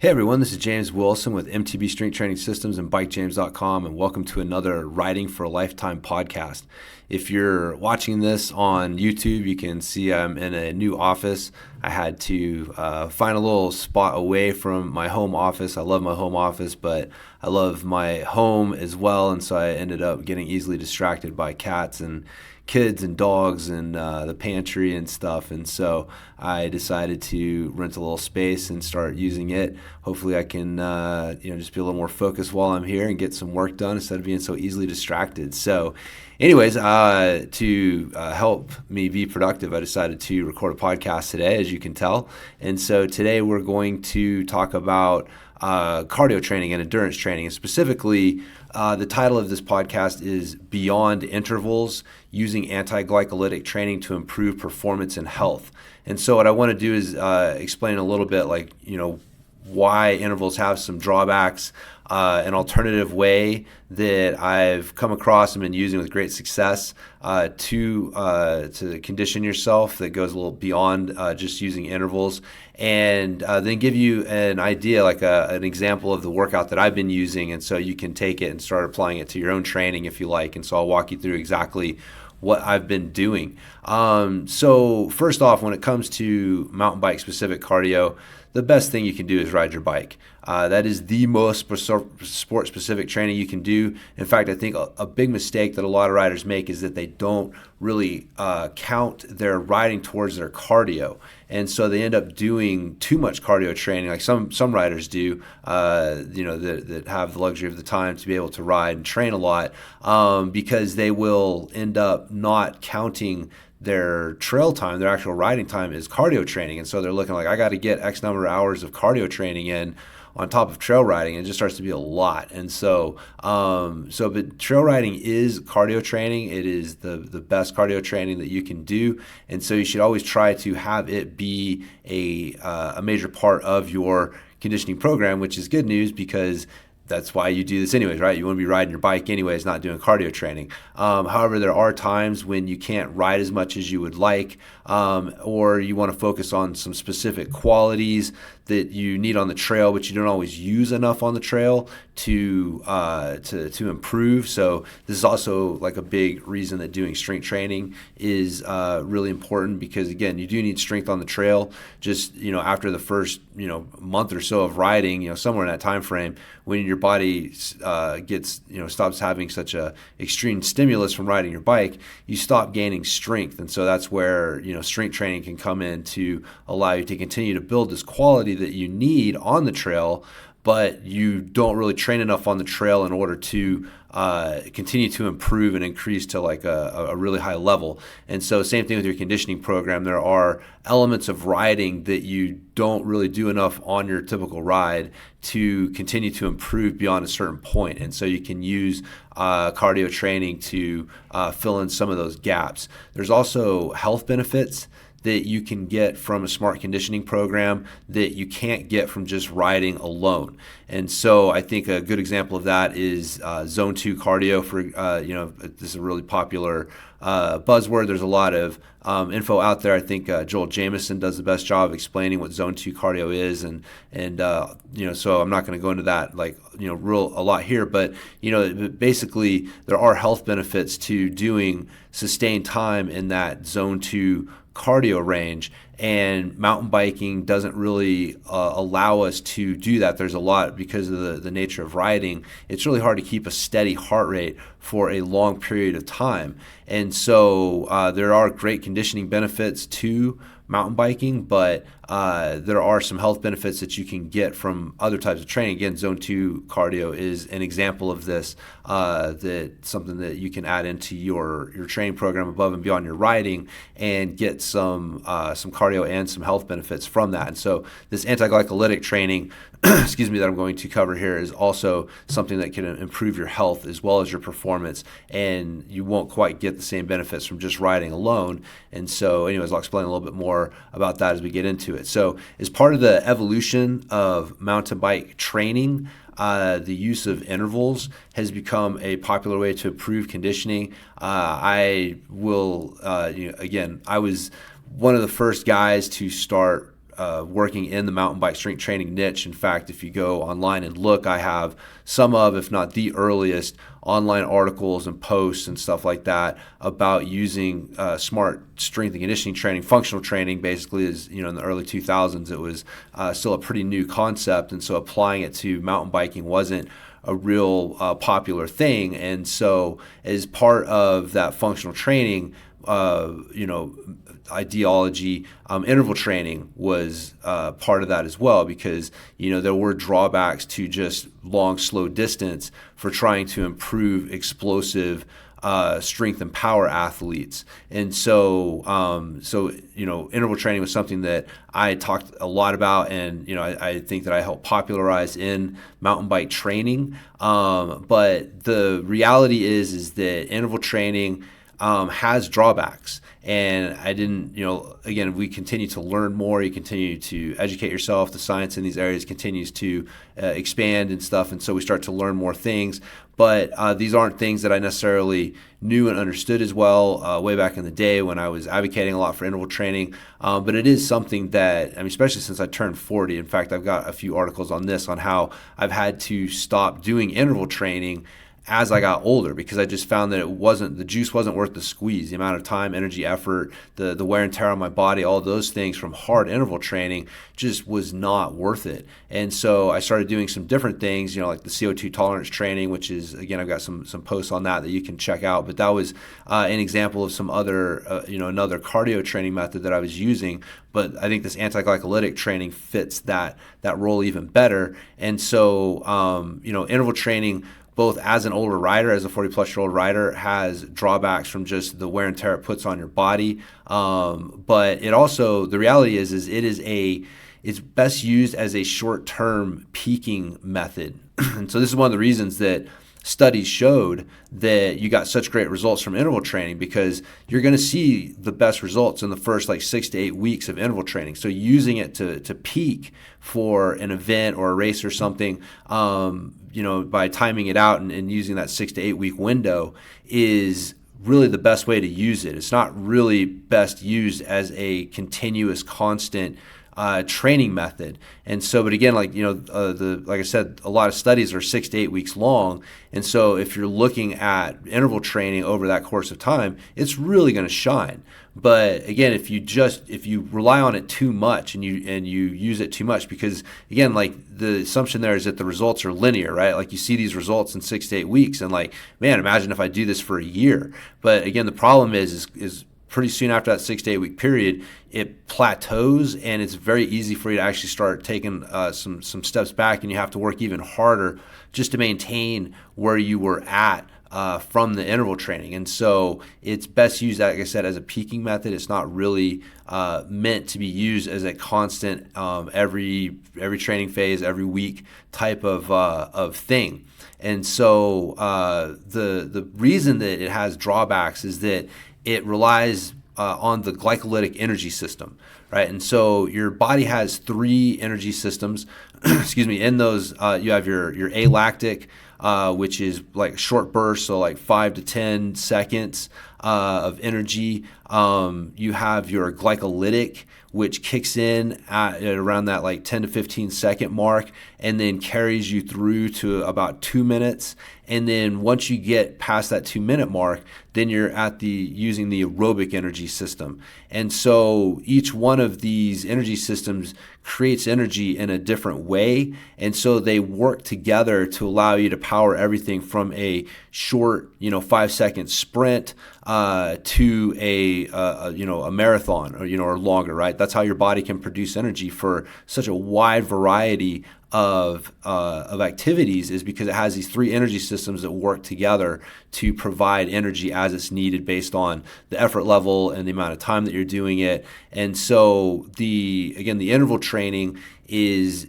Hey everyone, this is James Wilson with MTB Strength Training Systems and BikeJames.com, and welcome to another Riding for a Lifetime podcast. If you're watching this on YouTube, you can see I'm in a new office. I had to find a little spot away from my home office. I love my home office, but I love my home as well, and so I ended up getting easily distracted by cats and kids and dogs and the pantry and stuff, and so I decided to rent a little space and start using it. Hopefully I can just be a little more focused while I'm here and get some work done instead of being so easily distracted. So anyways, to help me be productive, I decided to record a podcast today, as you can tell. And so today we're going to talk about cardio training and endurance training, and specifically the title of this podcast is Beyond Intervals, Using Anti-Glycolytic Training to Improve Performance and Health. And so what I want to do is explain a little bit why intervals have some drawbacks, an alternative way that I've come across and been using with great success to condition yourself that goes a little beyond just using intervals, and then give you an idea, like an example of the workout that I've been using, and so you can take it and start applying it to your own training if you like. And so I'll walk you through exactly what I've been doing. So first off, when it comes to mountain bike specific cardio, the best thing you can do is ride your bike. That is the most sport specific training you can do. In fact, I think a big mistake that a lot of riders make is that they don't really count their riding towards their cardio. And so they end up doing too much cardio training, like some riders do, that have the luxury of the time to be able to ride and train a lot, because they will end up not counting their trail time, their actual riding time, is cardio training. And so they're looking like, I got to get X number of hours of cardio training in on top of trail riding, and it just starts to be a lot. And so, but trail riding is cardio training. It is the best cardio training that you can do. And so you should always try to have it be a major part of your conditioning program, which is good news because that's why you do this anyways, right? You want to be riding your bike anyways, not doing cardio training. However, there are times when you can't ride as much as you would like, or you want to focus on some specific qualities that you need on the trail, but you don't always use enough on the trail to improve. So this is also like a big reason that doing strength training is really important, because again, you do need strength on the trail. Just after the first month or so of riding, somewhere in that time frame, when your body gets stops having such a extreme stimulus from riding your bike, you stop gaining strength. And so that's where strength training can come in to allow you to continue to build this quality that you need on the trail, but you don't really train enough on the trail in order to continue to improve and increase to like a really high level. And so same thing with your conditioning program. There are elements of riding that you don't really do enough on your typical ride to continue to improve beyond a certain point. And so you can use cardio training to fill in some of those gaps. There's also health benefits that you can get from a smart conditioning program that you can't get from just riding alone. And so I think a good example of that is Zone 2 cardio. This is a really popular buzzword. There's a lot of info out there. I think Joel Jamieson does the best job of explaining what Zone 2 cardio is, and so I'm not going to go into that a lot here, but basically there are health benefits to doing sustained time in that Zone 2 cardio range, and mountain biking doesn't really allow us to do that. There's a lot, because of the nature of riding, it's really hard to keep a steady heart rate for a long period of time. And so there are great conditioning benefits to mountain biking, but there are some health benefits that you can get from other types of training. Again, Zone 2 cardio is an example of this, something that you can add into your training program above and beyond your riding, and get some cardio and some health benefits from that. And so this anti-glycolytic training, that I'm going to cover here, is also something that can improve your health as well as your performance, and you won't quite get the same benefits from just riding alone. And so anyways, I'll explain a little bit more about that as we get into it. So as part of the evolution of mountain bike training, the use of intervals has become a popular way to improve conditioning. I was one of the first guys to start working in the mountain bike strength training niche. In fact, if you go online and look, I have some of, if not the earliest, online articles and posts and stuff like that about using smart strength and conditioning training. Functional training basically is, in the early 2000s, it was still a pretty new concept, and so applying it to mountain biking wasn't a real popular thing. And so as part of that functional training, ideology, interval training was part of that as well, because there were drawbacks to just long, slow distance for trying to improve explosive strength and power athletes. And so interval training was something that I talked a lot about, and I think that I helped popularize in mountain bike training. But the reality is that interval training has drawbacks. And I didn't, again, we continue to learn more, you continue to educate yourself, the science in these areas continues to expand and stuff, and so we start to learn more things. But these aren't things that I necessarily knew and understood as well way back in the day when I was advocating a lot for interval training. But it is something that, especially since I turned 40, in fact, I've got a few articles on this, on how I've had to stop doing interval training as I got older, because I just found that the juice wasn't worth the squeeze. The amount of time, energy, effort, the wear and tear on my body, all those things from hard interval training just was not worth it. And so I started doing some different things, like the CO2 tolerance training, which is, again, I've got some posts on that you can check out. But that was an example of some other, another cardio training method that I was using. But I think this anti-glycolytic training fits that role even better. And so, interval training, both as an older rider, as a 40-plus-year-old rider, has drawbacks from just the wear and tear it puts on your body. But it also, the reality is it's best used as a short-term peaking method. And so this is one of the reasons that studies showed that you got such great results from interval training, because you're going to see the best results in the first 6 to 8 weeks of interval training. So using it to peak for an event or a race or something, by timing it out and using that 6 to 8 week window is really the best way to use it. It's not really best used as a continuous, constant training method. And so, but again, like I said, a lot of studies are 6 to 8 weeks long. And so if you're looking at interval training over that course of time, it's really going to shine. But again, if you rely on it too much and you use it too much, because again, the assumption there is that the results are linear, right? You see these results in 6 to 8 weeks, and man, imagine if I do this for a year. But again, the problem is pretty soon after that 6 to 8 week period, it plateaus, and it's very easy for you to actually start taking some steps back, and you have to work even harder just to maintain where you were at from the interval training. And so it's best used, like I said, as a peaking method. It's not really meant to be used as a constant every training phase, every week type of thing. And so the reason that it has drawbacks is that it relies on the glycolytic energy system, right? And so your body has 3 energy systems. Excuse me. In those, you have your alactic, which is short bursts, so 5 to 10 seconds of energy. You have your glycolytic, which kicks in at around that 10 to 15 second mark, and then carries you through to about 2 minutes. And then once you get past that 2 minute mark, then you're at using the aerobic energy system. And so each one of these energy systems creates energy in a different way. And so they work together to allow you to power everything from a short, 5-second sprint to a marathon or longer, right? That's how your body can produce energy for such a wide variety of activities, is because it has these 3 energy systems that work together to provide energy as it's needed based on the effort level and the amount of time that you're doing it. And so the interval training is,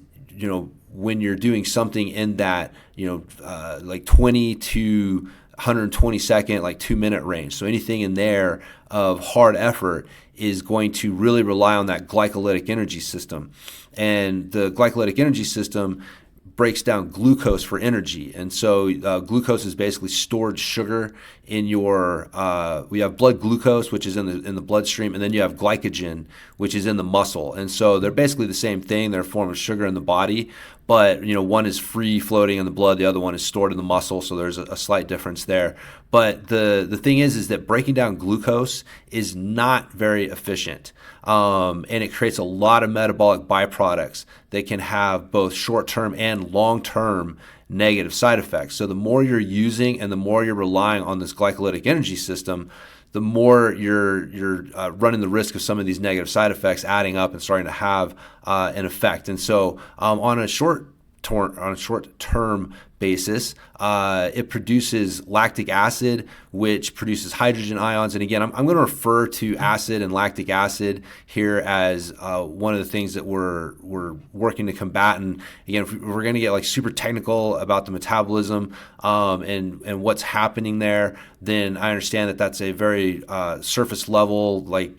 when you're doing something in that, 20 to 120 second, 2 minute range. So anything in there of hard effort is going to really rely on that glycolytic energy system. And the glycolytic energy system breaks down glucose for energy. And so glucose is basically stored sugar in your, we have blood glucose, which is in the bloodstream, and then you have glycogen, which is in the muscle. And so they're basically the same thing. They're a form of sugar in the body, but one is free floating in the blood, the other one is stored in the muscle, so there's a slight difference there. But the thing is that breaking down glucose is not very efficient, and it creates a lot of metabolic byproducts that can have both short-term and long-term negative side effects. So the more you're using and the more you're relying on this glycolytic energy system, the more you're running the risk of some of these negative side effects adding up and starting to have an effect. And so on a short-term basis, it produces lactic acid, which produces hydrogen ions. And again, I'm going to refer to acid and lactic acid here as one of the things that we're working to combat. And again, if we're going to get like super technical about the metabolism and what's happening there, then I understand that that's a very surface level, like,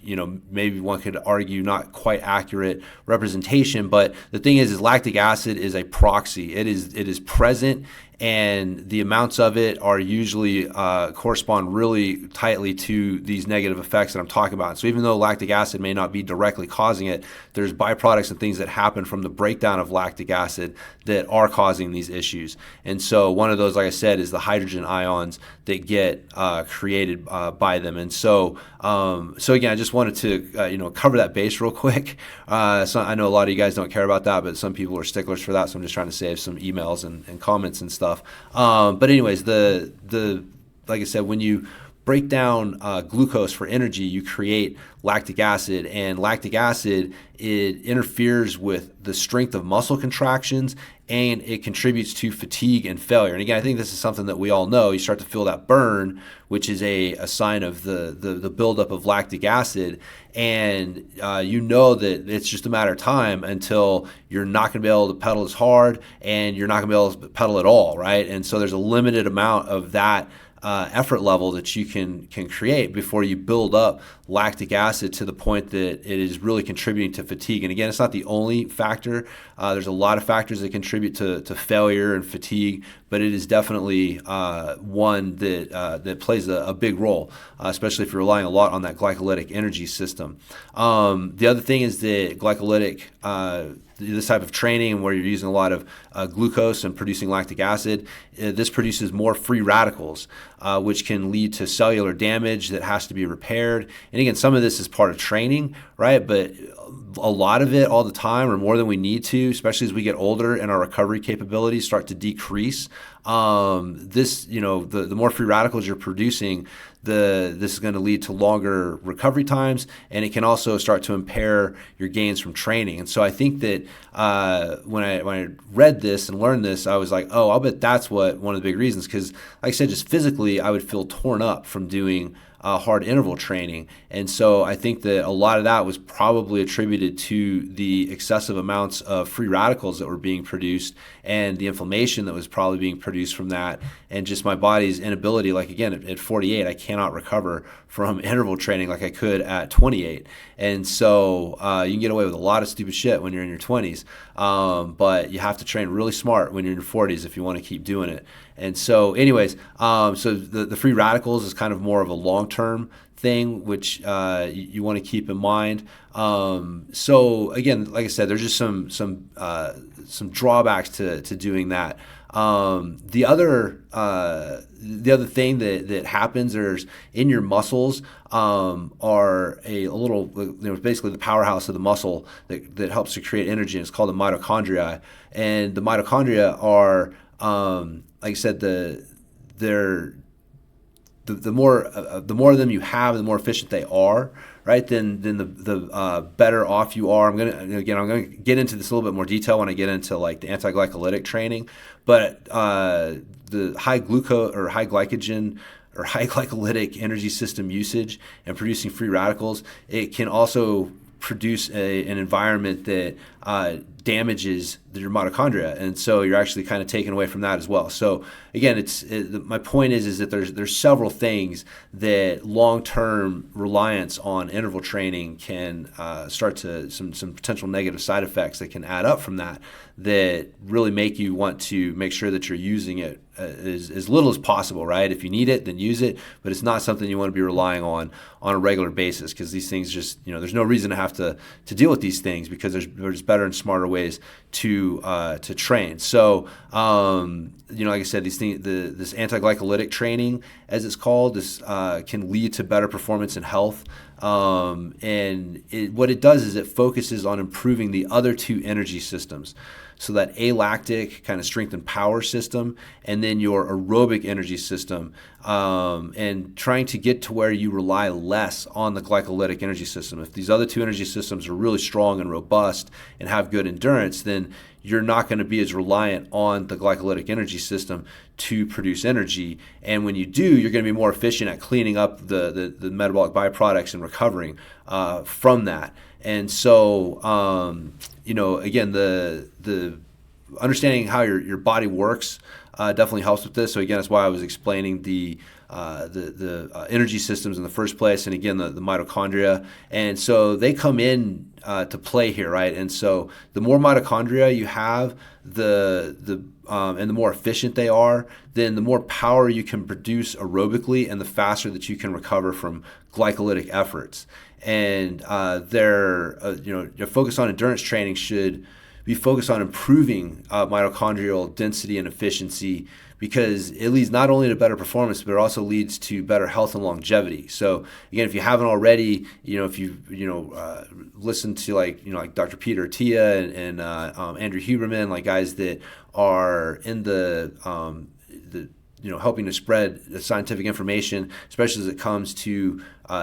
maybe one could argue not quite accurate representation. But the thing is lactic acid is a proxy. It is present, and the amounts of it are usually correspond really tightly to these negative effects that I'm talking about. So even though lactic acid may not be directly causing it, there's byproducts and things that happen from the breakdown of lactic acid that are causing these issues. And so one of those, like I said, is the hydrogen ions that get created by them. And so again, I just wanted to cover that base real quick. So I know a lot of you guys don't care about that, but some people are sticklers for that. So I'm just trying to save some emails and comments and stuff. But anyways, the like I said, when you break down glucose for energy, you create lactic acid, and lactic acid, it interferes with the strength of muscle contractions, and it contributes to fatigue and failure. And again, I think this is something that we all know. You start to feel that burn, which is a sign of the buildup of lactic acid, and that it's just a matter of time until you're not going to be able to pedal as hard, and you're not going to be able to pedal at all, right? And so there's a limited amount of that effort level that you can create before you build up lactic acid to the point that it is really contributing to fatigue. And again, it's not the only factor. There's a lot of factors that contribute to failure and fatigue, but it is definitely one that plays a big role, especially if you're relying a lot on that glycolytic energy system. The other thing is that glycolytic, this type of training where you're using a lot of glucose and producing lactic acid, this produces more free radicals, which can lead to cellular damage that has to be repaired. And again, some of this is part of training, right? But a lot of it all the time, or more than we need to, especially as we get older and our recovery capabilities start to decrease. The more free radicals you're producing, this is going to lead to longer recovery times, and it can also start to impair your gains from training. And so I think that when I read this and learned this, I was like, oh, I'll bet that's one of the big reasons. Because like I said, just physically, I would feel torn up from doing hard interval training. And so I think that a lot of that was probably attributed to the excessive amounts of free radicals that were being produced and the inflammation that was probably being produced from that, and just my body's inability. Like again, at 48, I cannot recover from interval training like I could at 28. And so you can get away with a lot of stupid shit when you're in your 20s, but you have to train really smart when you're in your 40s if you want to keep doing it. And so anyways, so the free radicals is kind of more of a long-term thing, which you want to keep in mind. So again, like I said, there's just some drawbacks to doing that. The other thing that happens is in your muscles are a little, basically the powerhouse of the muscle that helps to create energy. And it's called the mitochondria, and the mitochondria are like I said, the more of them you have, the more efficient they are, right? Then the better off you are. I'm gonna get into this a little bit more detail when I get into like the anti-glycolytic training, but the high glucose or high glycogen or high glycolytic energy system usage and producing free radicals, it can also produce an environment that damages your mitochondria, and so you're actually kind of taken away from that as well. So again, my point is that there's several things that long-term reliance on interval training can start to some potential negative side effects that can add up from that really make you want to make sure that you're using it as little as possible, right? If you need it, then use it, but it's not something you want to be relying on a regular basis, because these things just, there's no reason to have to deal with these things, because there's better and smarter ways to train. So, like I said, these things, this anti-glycolytic training, as it's called, this can lead to better performance and health. And what it does is it focuses on improving the other two energy systems. So that alactic kind of strength and power system, and then your aerobic energy system, and trying to get to where you rely less on the glycolytic energy system. If these other two energy systems are really strong and robust and have good endurance, then you're not going to be as reliant on the glycolytic energy system to produce energy. And when you do, you're going to be more efficient at cleaning up the metabolic byproducts and recovering from that. And so, again, the understanding how your body works definitely helps with this. So again, that's why I was explaining the energy systems in the first place, and again, the mitochondria. And so they come in to play here, right? And so the more mitochondria you have, and the more efficient they are, then the more power you can produce aerobically, and the faster that you can recover from glycolytic efforts. And your focus on endurance training should be focused on improving mitochondrial density and efficiency, because it leads not only to better performance, but it also leads to better health and longevity. So again, if you haven't already, if you listened to like Dr. Peter Attia and Andrew Huberman, like guys that are in the helping to spread the scientific information, especially as it comes to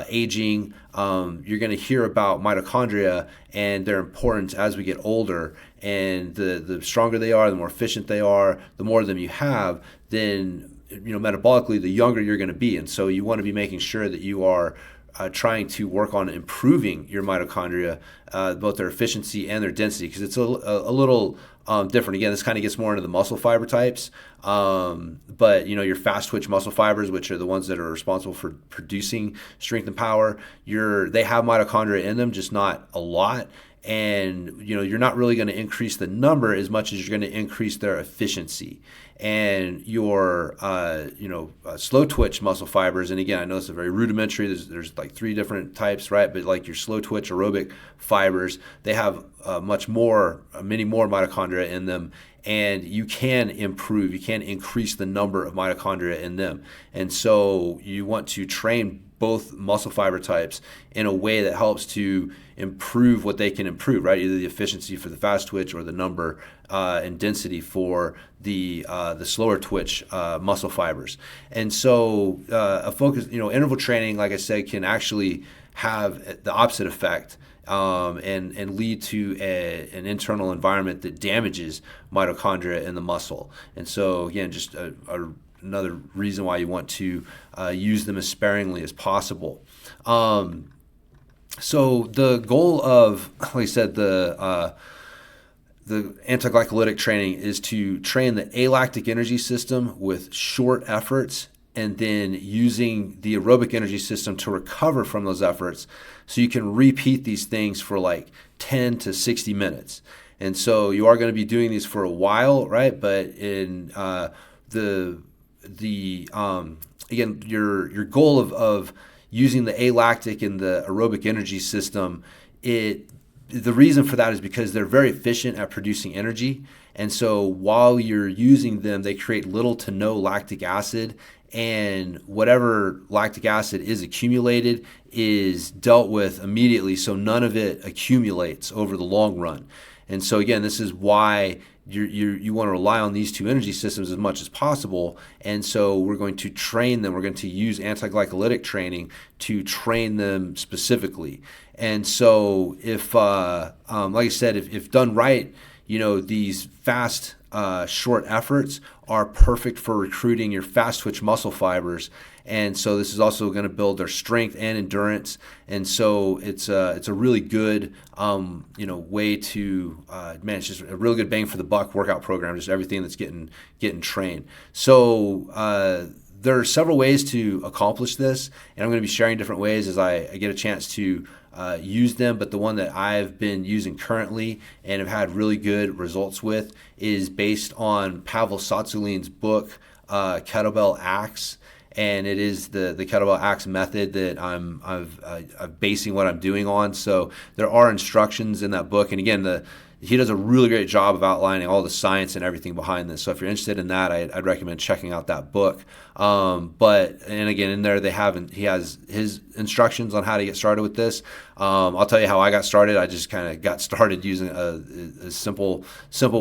aging. You're going to hear about mitochondria and their importance as we get older. And the stronger they are, the more efficient they are, the more of them you have, then metabolically, the younger you're going to be. And so you want to be making sure that you are trying to work on improving your mitochondria, both their efficiency and their density, because it's a little different. Again, this kind of gets more into the muscle fiber types, but your fast twitch muscle fibers, which are the ones that are responsible for producing strength and power, they have mitochondria in them, just not a lot. And you're not really going to increase the number as much as you're going to increase their efficiency. And your slow twitch muscle fibers, and again, I know it's a very rudimentary, there's like 3 different types, right? But like your slow twitch aerobic fibers, they have many more mitochondria in them, and you can increase the number of mitochondria in them. And so you want to train both muscle fiber types in a way that helps to improve what they can improve, right? Either the efficiency for the fast twitch, or the number and density for the slower twitch muscle fibers. And so a focus, interval training, like I said, can actually have the opposite effect, and lead to an internal environment that damages mitochondria in the muscle. And so again, just another reason why you want to use them as sparingly as possible. So the goal of, like I said, the anti-glycolytic training is to train the alactic energy system with short efforts, and then using the aerobic energy system to recover from those efforts, so you can repeat these things for like 10 to 60 minutes. And so you are going to be doing these for a while, right? But in again, your goal of using the alactic and the aerobic energy system, the reason for that is because they're very efficient at producing energy. And so while you're using them, they create little to no lactic acid, and whatever lactic acid is accumulated is dealt with immediately, so none of it accumulates over the long run. And so again, this is why you want to rely on these two energy systems as much as possible. And so we're going to train them. We're going to use anti-glycolytic training to train them specifically. And so if, like I said, if done right, these fast, short efforts are perfect for recruiting your fast twitch muscle fibers. And so this is also going to build their strength and endurance. And so it's a really good, way to, it's just a really good bang for the buck workout program, just everything that's getting trained. So, there are several ways to accomplish this, and I'm going to be sharing different ways as I get a chance to use them. But the one that I've been using currently and have had really good results with is based on Pavel Tsatsouline's book, Kettlebell Axe. And it is the Kettlebell Axe method that I'm basing what I'm doing on. So there are instructions in that book. And again, he does a really great job of outlining all the science and everything behind this. So if you're interested in that, I'd recommend checking out that book. And again, in there he has his instructions on how to get started with this. I'll tell you how I got started. I just kind of got started using a simple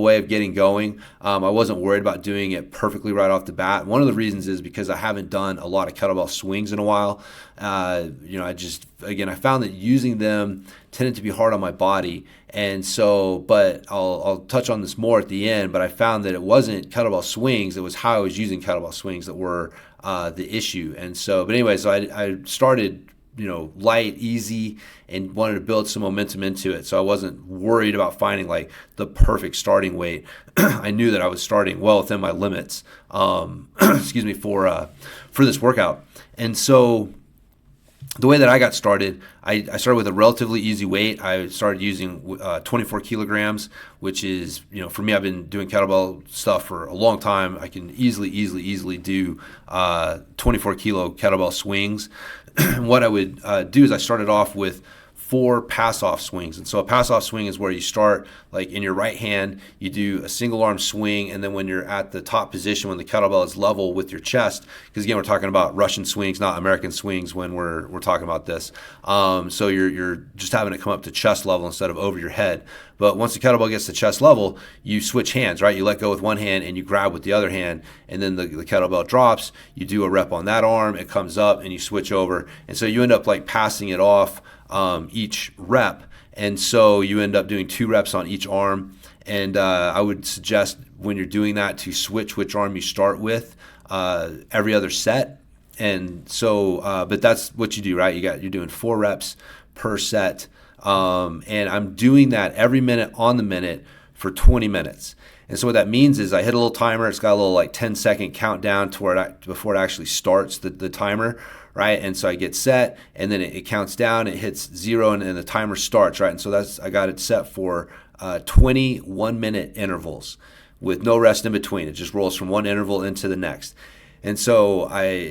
way of getting going. I wasn't worried about doing it perfectly right off the bat. One of the reasons is because I haven't done a lot of kettlebell swings in a while. I found that using them tended to be hard on my body. And so, but I'll touch on this more at the end, but I found that it wasn't kettlebell swings, it was how I was using kettlebell swings that were the issue. And so, but anyway, so I started, light, easy, and wanted to build some momentum into it. So I wasn't worried about finding like the perfect starting weight. I knew that I was starting well within my limits, for this workout. And so the way that I got started, I started with a relatively easy weight. I started using 24 kilograms, which is, for me, I've been doing kettlebell stuff for a long time. I can easily do 24 kilo kettlebell swings. What I would do is I started off with 4 pass-off swings. And so a pass-off swing is where you start like in your right hand, you do a single arm swing, and then when you're at the top position, when the kettlebell is level with your chest, because again, we're talking about Russian swings, not American swings when we're talking about this. So you're just having it come up to chest level instead of over your head. But once the kettlebell gets to chest level, you switch hands, right? You let go with one hand and you grab with the other hand, and then the kettlebell drops, you do a rep on that arm, it comes up, and you switch over. And so you end up like passing it off each rep, and so you end up doing 2 reps on each arm. And I would suggest when you're doing that to switch which arm you start with every other set. And so, but that's what you do, right? You're doing 4 reps per set, and I'm doing that every minute on the minute for 20 minutes. And so what that means is I hit a little timer. It's got a little like 10-second countdown to where before it actually starts the timer, right? And so I get set, and then it counts down. It hits 0, and the timer starts, right? And so I got it set for 20 1-minute intervals with no rest in between. It just rolls from one interval into the next. And so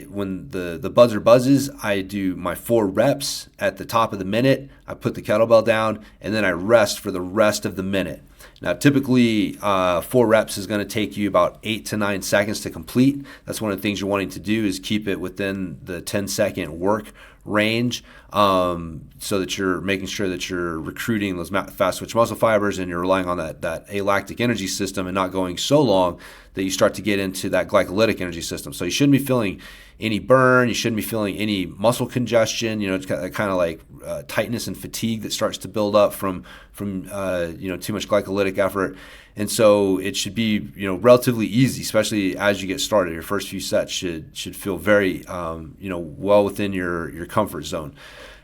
when the buzzer buzzes, I do my 4 reps at the top of the minute. I put the kettlebell down, and then I rest for the rest of the minute. Now, typically, 4 reps is going to take you about 8 to 9 seconds to complete. That's one of the things you're wanting to do is keep it within the 10-second work range, so that you're making sure that you're recruiting those fast twitch muscle fibers and you're relying on that alactic energy system and not going so long that you start to get into that glycolytic energy system. So you shouldn't be feeling any burn. You shouldn't be feeling any muscle congestion. It's kind of like tightness and fatigue that starts to build up from too much glycolytic effort. And so it should be relatively easy, especially as you get started. Your first few sets should feel very well within your comfort zone.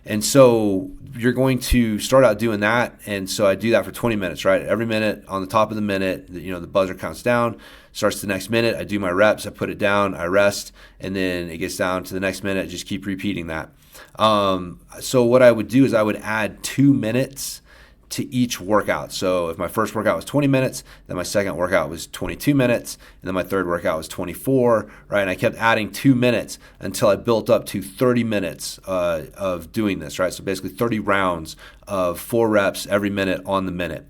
And so you're going to start out doing that. And so I do that for 20 minutes, right? Every minute on the top of the minute, the buzzer counts down, starts the next minute. I do my reps, I put it down, I rest, and then it gets down to the next minute. Just keep repeating that. So what I would do is I would add 2 minutes to each workout. So if my first workout was 20 minutes, then my second workout was 22 minutes, and then my third workout was 24, right? And I kept adding 2 minutes until I built up to 30 minutes of doing this, right? So basically 30 rounds of 4 reps every minute on the minute.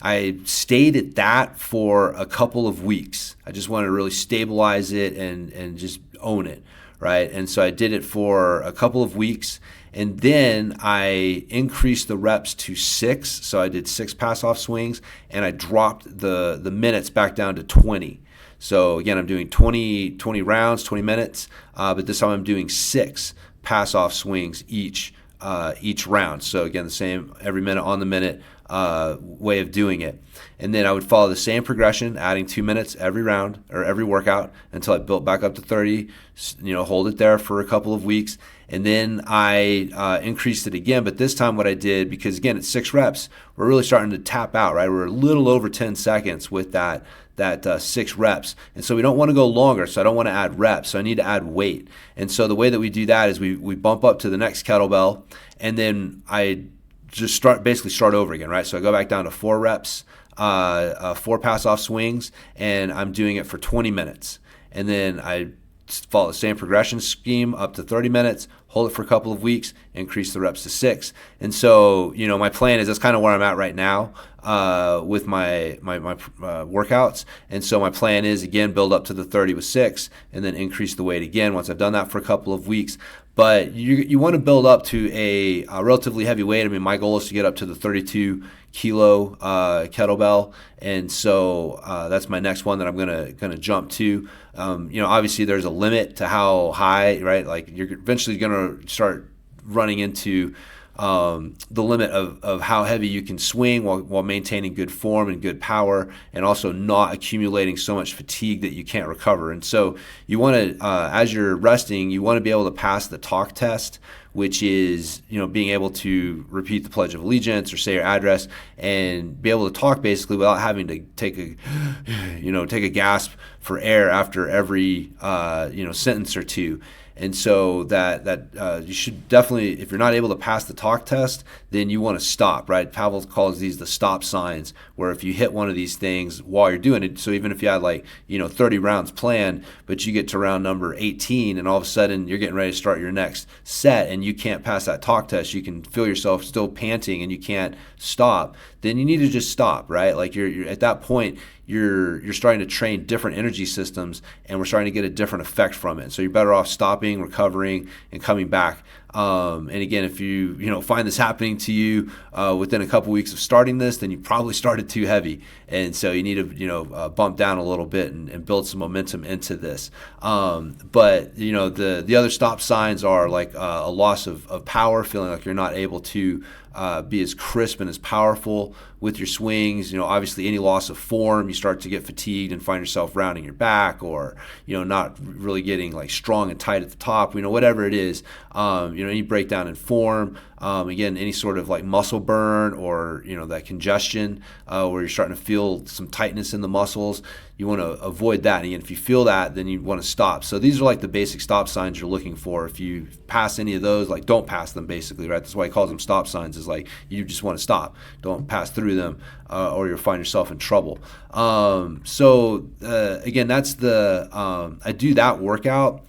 I stayed at that for a couple of weeks. I just wanted to really stabilize it and just own it, right? And so I did it for a couple of weeks, and then I increased the reps to 6. So I did 6 pass-off swings, and I dropped the minutes back down to 20. So again, I'm doing 20 rounds, 20 minutes, but this time I'm doing 6 pass-off swings each round. So again, the same every minute on the minute way of doing it. And then I would follow the same progression, adding 2 minutes every round or every workout until I built back up to 30, hold it there for a couple of weeks. And then I increased it again. But this time what I did, because again, it's 6 reps, we're really starting to tap out, right? We're a little over 10 seconds with that 6 reps. And so we don't want to go longer. So I don't want to add reps. So I need to add weight. And so the way that we do that is we bump up to the next kettlebell, and then I just start over again, right? So I go back down to 4 reps, 4 pass-off swings, and I'm doing it for 20 minutes. And then I follow the same progression scheme up to 30 minutes, hold it for a couple of weeks, increase the reps to 6. And so, my plan is that's kind of where I'm at right now with my workouts. And so my plan is, again, build up to the 30 with 6 and then increase the weight again once I've done that for a couple of weeks. But you want to build up to a relatively heavy weight. I mean, my goal is to get up to the 32 kilo kettlebell, and so that's my next one that I'm gonna jump to. Obviously there's a limit to how high, right? Like you're eventually gonna start running into the limit of how heavy you can swing while maintaining good form and good power, and also not accumulating so much fatigue that you can't recover. And so you want to, as you're resting, you want to be able to pass the talk test, which is being able to repeat the Pledge of Allegiance or say your address and be able to talk basically without having to take a gasp for air after every sentence or two. And so that you should definitely, if you're not able to pass the talk test, then you want to stop, right? Pavel calls these the stop signs, where if you hit one of these things while you're doing it, so even if you had 30 rounds planned, but you get to round number 18 and all of a sudden you're getting ready to start your next set and you can't pass that talk test, you can feel yourself still panting and you can't stop, then you need to just stop, right? Like you're at that point, you're starting to train different energy systems, and we're starting to get a different effect from it. So you're better off stopping, recovering, and coming back. And again, if you find this happening to you within a couple weeks of starting this, then you probably started too heavy, and so you need to bump down a little bit and build some momentum into this. But the other stop signs are like a loss of power, feeling like you're not able to be as crisp and as powerful with your swings. Obviously any loss of form, you start to get fatigued and find yourself rounding your back, or not really getting strong and tight at the top. Whatever it is, any breakdown in form. Again, any sort of muscle burn or that congestion where you're starting to feel some tightness in the muscles. You want to avoid that. And again, if you feel that, then you want to stop. So these are the basic stop signs you're looking for. If you pass any of those, don't pass them basically, right? That's why he calls them stop signs, is you just want to stop. Don't pass through them or you'll find yourself in trouble. Again, that's I do that workout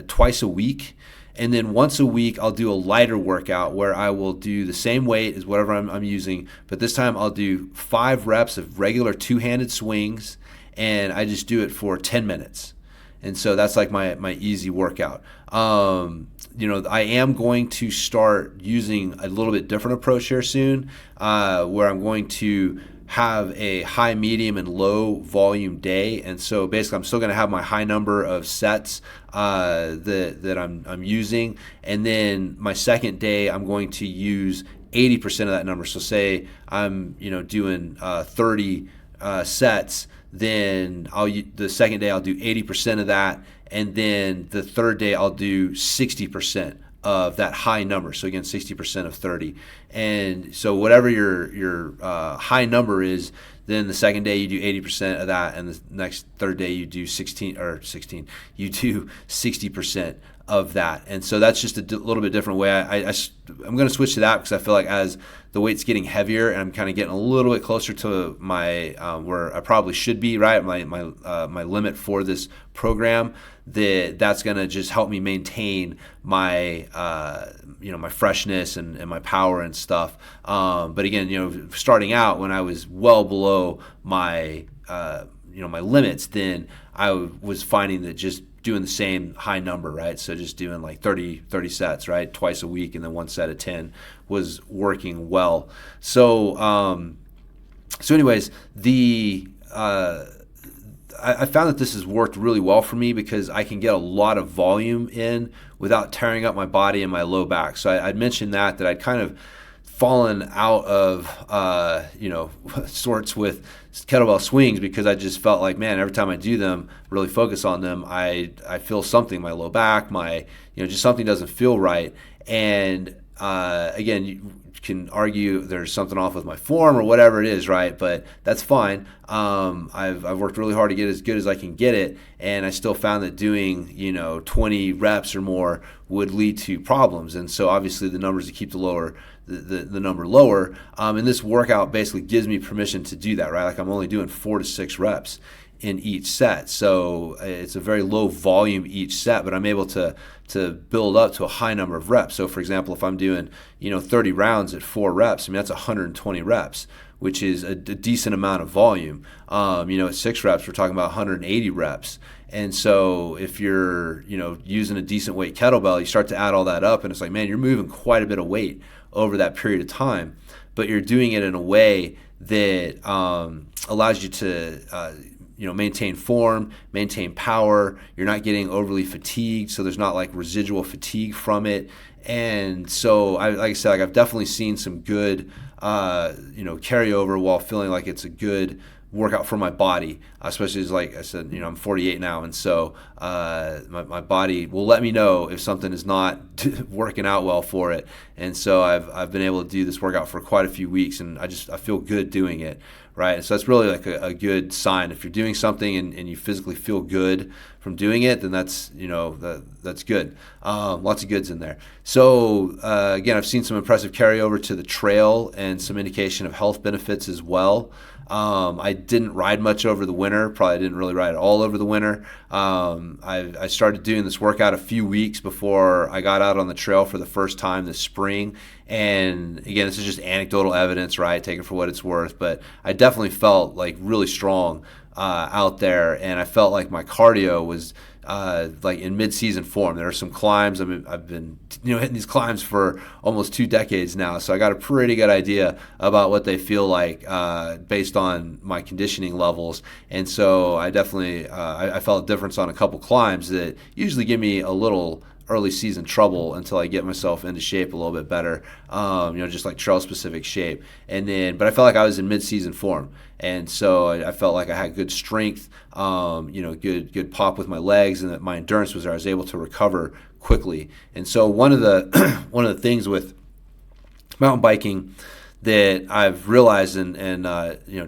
twice a week. And then once a week, I'll do a lighter workout where I will do the same weight as whatever I'm using, but this time I'll do 5 reps of regular 2-handed swings, and I just do it for 10 minutes. And so that's my easy workout. I am going to start using a little bit different approach here soon, where I'm going to have a high, medium, and low volume day. And so basically I'm still going to have my high number of sets that I'm using, and then my second day I'm going to use 80% of that number. So say I'm doing 30 sets, then the second day I'll do 80% of that, and then the third day I'll do 60% of that high number. So again, 60% of 30. And so whatever your high number is, then the second day you do 80% of that, and the third day you do 16, you do 60% of that. And so that's just a little bit different way. I'm going to switch to that because I feel like as the weight's getting heavier and I'm kind of getting a little bit closer to my where I probably should be, right? My limit for this program, that's going to just help me maintain my my freshness and my power and stuff. But again, starting out when I was well below my my limits, then I was finding that just doing the same high number, right? So just doing 30 sets, right? Twice a week, and then one set of 10 was working well. So anyways, I found that this has worked really well for me because I can get a lot of volume in without tearing up my body and my low back. So I'd mentioned that I'd kind of fallen out of sorts with kettlebell swings, because I just felt like, man, every time I do them, really focus on them, I feel something, my low back, my just something doesn't feel right. And again, you can argue there's something off with my form or whatever it is, right? But that's fine. I've worked really hard to get as good as I can get it, and I still found that doing 20 reps or more would lead to problems. And so obviously the numbers to keep the number lower. And this workout basically gives me permission to do that, right? Like I'm only doing 4 to 6 reps in each set. So it's a very low volume each set, but I'm able to build up to a high number of reps. So for example, if I'm doing 30 rounds at 4 reps, that's 120 reps, which is a decent amount of volume. At 6 reps, we're talking about 180 reps. And so if you're using a decent weight kettlebell, you start to add all that up, and it's like, man, you're moving quite a bit of weight over that period of time, but you're doing it in a way that allows you to maintain form, maintain power. You're not getting overly fatigued, so there's not like residual fatigue from it. And so, like I said, I've definitely seen some good, carryover while feeling like it's a good workout for my body, especially as, like I said, I'm 48 now, and so my body will let me know if something is not working out well for it. And so I've been able to do this workout for quite a few weeks, and I feel good doing it, right? And so that's really like a good sign. If you're doing something and you physically feel good from doing it, then that's that's good. Lots of goods in there. So again, I've seen some impressive carryover to the trail and some indication of health benefits as well. I didn't ride much over the winter. Probably didn't really ride at all over the winter. I started doing this workout a few weeks before I got out on the trail for the first time this spring. And again, this is just anecdotal evidence, right? Take it for what it's worth. But I definitely felt like really strong out there, and I felt like my cardio was like in mid-season form. There are some climbs. I've been hitting these climbs for almost 2 decades now, so I got a pretty good idea about what they feel like based on my conditioning levels. And so I definitely I felt a difference on a couple climbs that usually give me a little early season trouble until I get myself into shape a little bit better, just like trail specific shape. But I felt like I was in mid-season form, and so I felt like I had good strength, good pop with my legs, and that my endurance was there. I was able to recover quickly. And so one of the things with mountain biking that I've realized and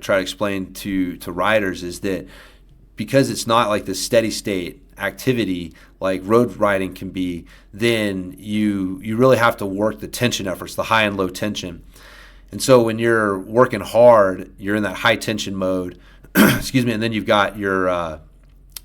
try to explain to riders is that because it's not like this steady state activity like road riding can be, then you really have to work the tension efforts, the high and low tension. And so when you're working hard, you're in that high tension mode, excuse me, and then you've got your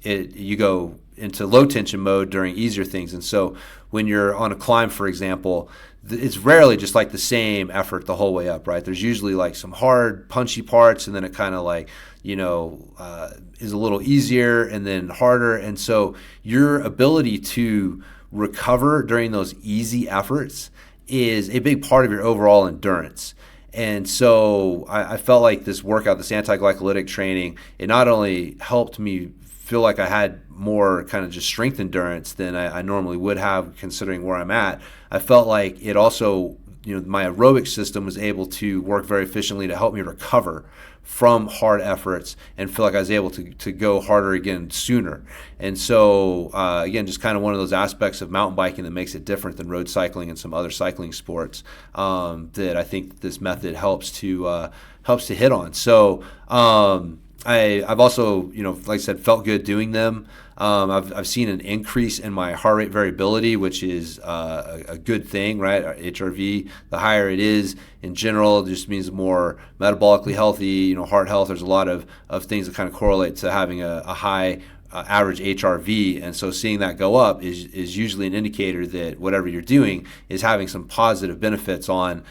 you go into low tension mode during easier things. And so when you're on a climb, for example, it's rarely just like the same effort the whole way up, right? There's usually like some hard, punchy parts, and then it kind of like, is a little easier and then harder. And so your ability to recover during those easy efforts is a big part of your overall endurance. And so I felt like this workout, this anti-glycolytic training, it not only helped me feel like I had more kind of just strength endurance than I normally would have considering where I'm at. I felt like it also, my aerobic system was able to work very efficiently to help me recover from hard efforts and feel like I was able to go harder again sooner. And so, again, just kind of one of those aspects of mountain biking that makes it different than road cycling and some other cycling sports that I think this method helps to hit on. So I've also, like I said, felt good doing them. I've seen an increase in my heart rate variability, which is a good thing, right? HRV, the higher it is in general, it just means more metabolically healthy, heart health. There's a lot of things that kind of correlate to having a high average HRV, and so seeing that go up is usually an indicator that whatever you're doing is having some positive benefits on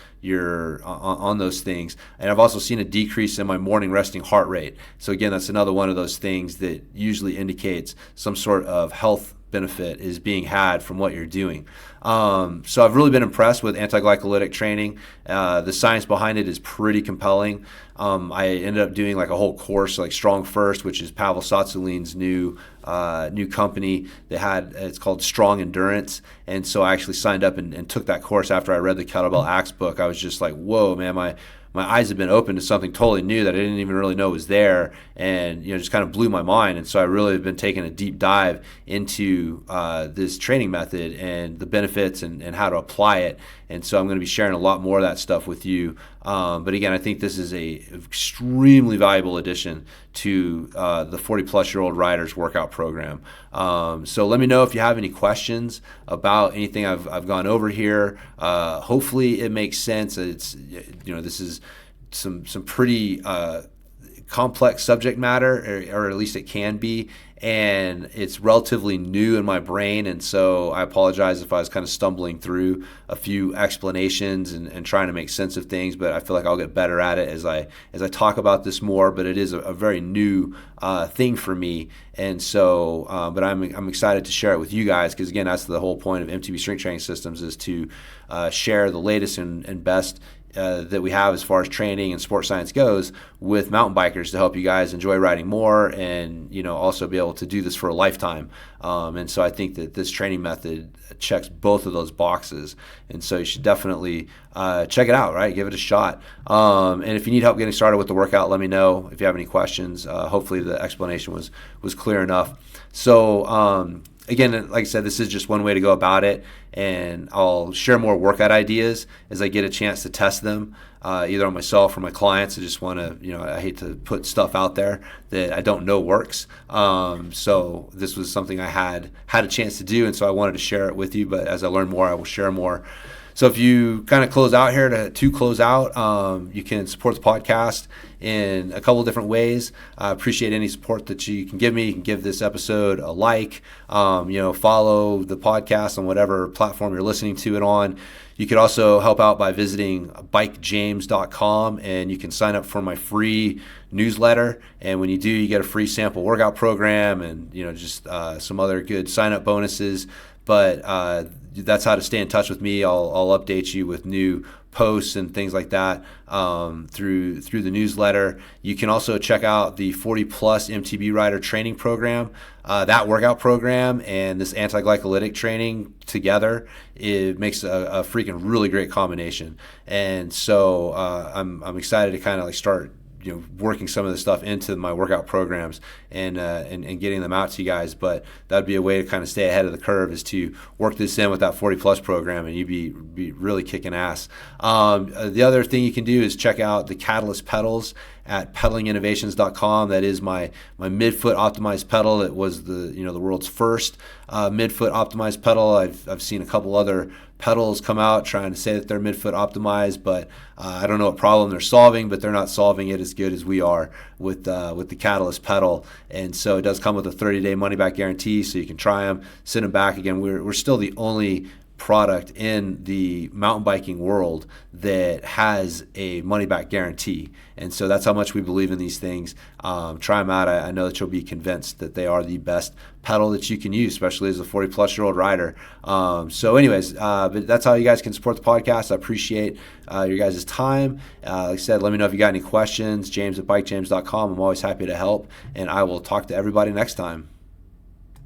on those things. And I've also seen a decrease in my morning resting heart rate. So again, that's another one of those things that usually indicates some sort of health benefit is being had from what you're doing. So I've really been impressed with anti-glycolytic training. The science behind it is pretty compelling. I ended up doing like a whole course, like Strong First, which is Pavel Tsatsouline's new company. It's called Strong Endurance, and so I actually signed up and took that course after I read the Kettlebell Axe book. I was just like, whoa, man, my eyes have been opened to something totally new that I didn't even really know was there, and just kind of blew my mind. And so I really have been taking a deep dive into this training method and the benefits and how to apply it. And so I'm going to be sharing a lot more of that stuff with you. But again, I think this is a extremely valuable addition to the 40-plus-year-old riders workout program. So let me know if you have any questions about anything I've gone over here. Hopefully it makes sense. This is some pretty complex subject matter, or at least it can be, and it's relatively new in my brain, and so I apologize if I was kind of stumbling through a few explanations and trying to make sense of things, but I feel like I'll get better at it as I talk about this more. But it is a very new thing for me, and so but I'm excited to share it with you guys, because again, that's the whole point of MTB Strength Training Systems, is to share the latest and best that we have as far as training and sports science goes with mountain bikers, to help you guys enjoy riding more, and also be able to do this for a lifetime. And so I think that this training method checks both of those boxes, and so you should definitely check it out, right? Give it a shot. And if you need help getting started with the workout, let me know. If you have any questions, hopefully the explanation was clear enough. So again, like I said, this is just one way to go about it, and I'll share more workout ideas as I get a chance to test them, either on myself or my clients. I just want to, I hate to put stuff out there that I don't know works. So this was something I had a chance to do, and so I wanted to share it with you. But as I learn more, I will share more. So if you kind of close out here to close out, you can support the podcast in a couple of different ways. I appreciate any support that you can give me. You can give this episode a like, follow the podcast on whatever platform you're listening to it on. You could also help out by visiting bikejames.com, and you can sign up for my free newsletter. And when you do, you get a free sample workout program and just some other good sign up bonuses. But that's how to stay in touch with me. I'll update you with new posts and things like that through the newsletter. You can also check out the 40-plus MTB Rider training program. That workout program and this anti-glycolytic training together, it makes a freaking really great combination. And so I'm excited to kind of start working some of this stuff into my workout programs and getting them out to you guys. But that'd be a way to kind of stay ahead of the curve, is to work this in with that 40-plus program, and you'd be really kicking ass. The other thing you can do is check out the Catalyst pedals at pedalinginnovations.com. That is my midfoot optimized pedal. It was the world's first midfoot optimized pedal. I've seen a couple other pedals come out trying to say that they're midfoot optimized, but I don't know what problem they're solving, but they're not solving it as good as we are with the Catalyst pedal. And so it does come with a 30-day money-back guarantee, so you can try them, send them back. Again, we're still the only product in the mountain biking world that has a money-back guarantee, and so that's how much we believe in these things. Try them out. I know that you'll be convinced that they are the best pedal that you can use, especially as a 40-plus-year-old rider. So anyways, but that's how you guys can support the podcast. I appreciate your guys' time. Like I said, let me know if you got any questions. James at bikejames.com. I'm always happy to help, and I will talk to everybody next time.